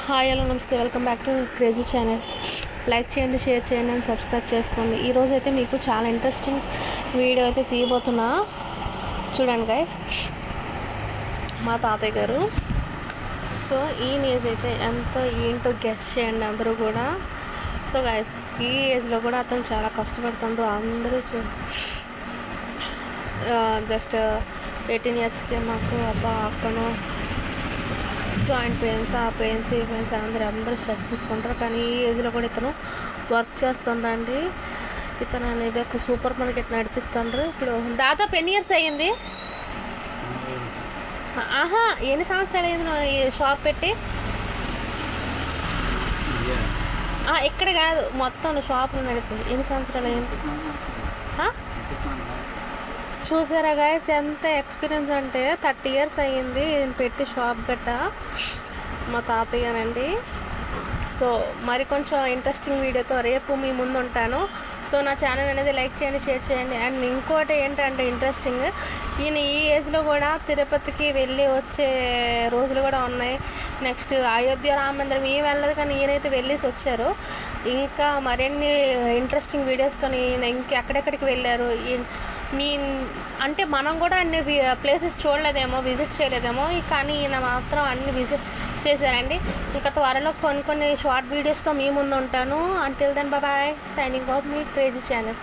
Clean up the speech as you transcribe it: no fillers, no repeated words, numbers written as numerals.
Hi hello నమస్తే, welcome back to crazy channel. Like చేయండి, share చేయండి అండ్ సబ్స్క్రైబ్ చేసుకోండి. ఈరోజు అయితే మీకు చాలా ఇంట్రెస్టింగ్ వీడియో అయితే తీయబోతున్నా. చూడండి గైస్, మా తాతయ్య గారు. సో ఈ ఏజ్ అయితే ఎంత ఏంటో గెస్ట్ చేయండి అందరూ కూడా. సో గైస్, ఈ ఏజ్లో కూడా అతను చాలా కష్టపడుతుండ్రు. అందరూ జస్ట్ 18 ఇయర్స్కి మాకు అక్కను జాయింట్ పెయిన్స్, ఆ పెయిన్స్, ఈ పెయిన్స్ అందరూ స్ట్రెస్ తీసుకుంటారు. కానీ ఈ ఏజ్లో కూడా ఇతను వర్క్ చేస్తుండండి. ఇతను అనేది ఒక సూపర్ మార్కెట్ నడిపిస్తుండ్రు. ఇప్పుడు దాదాపు ఎన్ని ఇయర్స్ అయ్యింది? ఎన్ని సంవత్సరాలు అయ్యింది నువ్వు ఈ షాప్ పెట్టి? ఇక్కడ కాదు, మొత్తం నువ్వు షాప్ నడిపి ఎన్ని సంవత్సరాలు అయ్యింది? చూసారా గాయస్, ఎంత ఎక్స్పీరియన్స్ అంటే 30 ఇయర్స్ అయ్యింది పెట్టి షాప్ గట్ట మా తాతయ్యనండి. సో మరి కొంచెం ఇంట్రెస్టింగ్ వీడియోతో రేపు మీ ముందు ఉంటాను. సో నా ఛానల్ అనేది లైక్ చేయండి, షేర్ చేయండి. అండ్ ఇంకోటి ఏంటంటే ఇంట్రెస్టింగ్, ఈయన ఈ ఏజ్లో కూడా తిరుపతికి వెళ్ళి వచ్చే రోజులు కూడా ఉన్నాయి. నెక్స్ట్ అయోధ్య రామ మందిరం ఏం వెళ్ళదు, కానీ ఈయనైతే వెళ్ళేసి వచ్చారు. ఇంకా మరిన్ని ఇంట్రెస్టింగ్ వీడియోస్తో ఈయన ఇంకెక్కడెక్కడికి వెళ్ళారు మీ అంటే మనం కూడా అన్ని ప్లేసెస్ చూడలేదేమో, విజిట్ చేయలేదేమో, కానీ ఈయన మాత్రం అన్ని విజిట్ చేశారండి. ఇంకా త్వరలో కొన్ని షార్ట్ వీడియోస్తో మీ ముందు ఉంటాను. Until then bye, signing off మీ క్రేజీ ఛానల్.